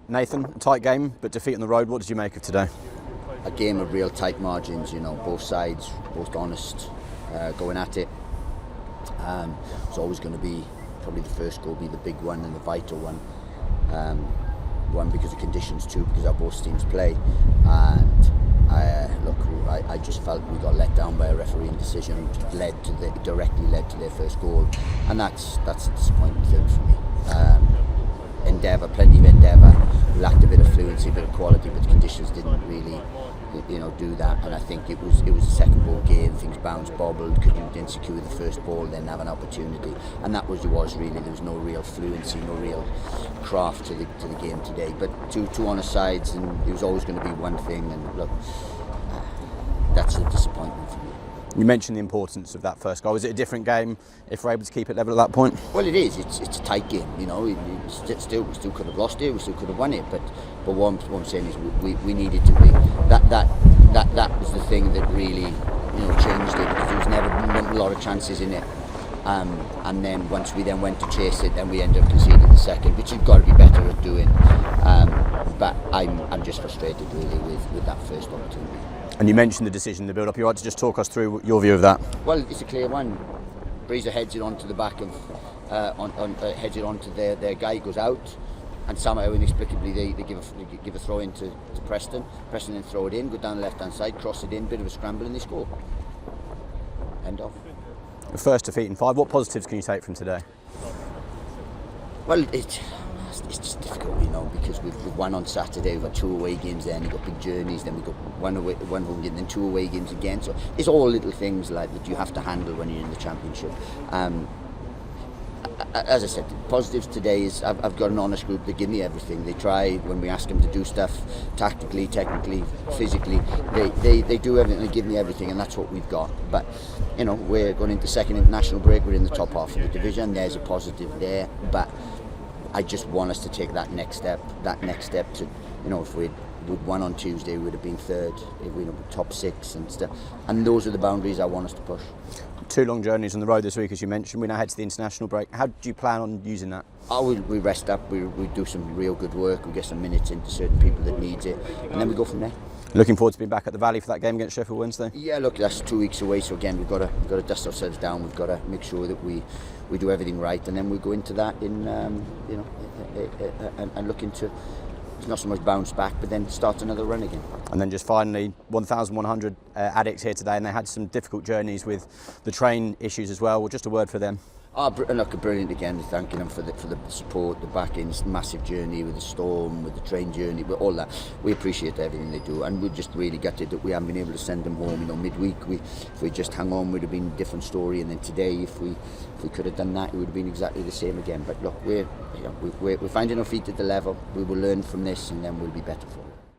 Nathan, a tight game, but defeat on the road. What did you make of today? A game of real tight margins, both sides, both honest, going at it. It's always going to be, probably the first goal be the big one and the vital one. One because of conditions, two because how both teams play. And I just felt we got let down by a refereeing decision, directly led to their first goal, and that's a disappointing thing for me. Plenty of endeavour, lacked a bit of fluency, a bit of quality, but the conditions didn't really, do that. And I think it was a second ball game. Things bounced, bobbled, didn't secure the first ball, then have an opportunity, and that was really. There was no real fluency, no real craft to the game today. But two honest sides, and it was always going to be one thing. And look, that's a disappointment for me. You mentioned the importance of that first goal. Was it a different game if we're able to keep it level at that point? Well, it is. It's a tight game. We still could have lost it. We still could have won it. But what I'm saying is we needed to be that was the thing that really changed it, because there was never a lot of chances in it. And then once we went to chase it, then we ended up conceding the second, which you've got to be better at doing. But I'm just frustrated really with that first opportunity. And you mentioned the decision in the build-up. You're right to just talk us through your view of that. Well, it's a clear one. Breezer heads it onto the back of, heads it onto their guy, goes out, and somehow inexplicably they give a throw in to Preston. Preston then throw it in, go down the left-hand side, cross it in, bit of a scramble, and they score. End of. The first defeat in 5. What positives can you take from today? Well, it's just difficult, because we've won on Saturday, we've got 2 away games then, we've got big journeys, then we've got one home game, then 2 away games again. So it's all little things like that you have to handle when you're in the Championship. As I said, positives today is I've got an honest group that give me everything. They try when we ask them to do stuff, tactically, technically, physically. They do everything, they give me everything, and that's what we've got. But we're going into second international break, we're in the top half of the division, there's a positive there. But I just want us to take that next step to, if we'd won on Tuesday, we would have been third, if we top 6 and stuff. And those are the boundaries I want us to push. 2 long journeys on the road this week, as you mentioned. We now head to the international break. How do you plan on using that? We rest up, we do some real good work, we get some minutes into certain people that needs it, and then we go from there. Looking forward to being back at the Valley for that game against Sheffield Wednesday? Yeah, look, that's 2 weeks away, so again we've got to dust ourselves down, we've got to make sure that we do everything right, and then we go into that in and look into, it's not so much bounce back, but then start another run again. And then just finally, 1,100 addicts here today, and they had some difficult journeys with the train issues as well. Well, just a word for them. Look, brilliant again, thanking them for the support, the back-ends, massive journey with the storm, with the train journey, with all that. We appreciate everything they do, and we just really gutted that we haven't been able to send them home. Midweek, if we just hung on, would have been a different story, and then today, if we could have done that, it would have been exactly the same again. But look, we're finding our feet at the level. We will learn from this, and then we'll be better for it.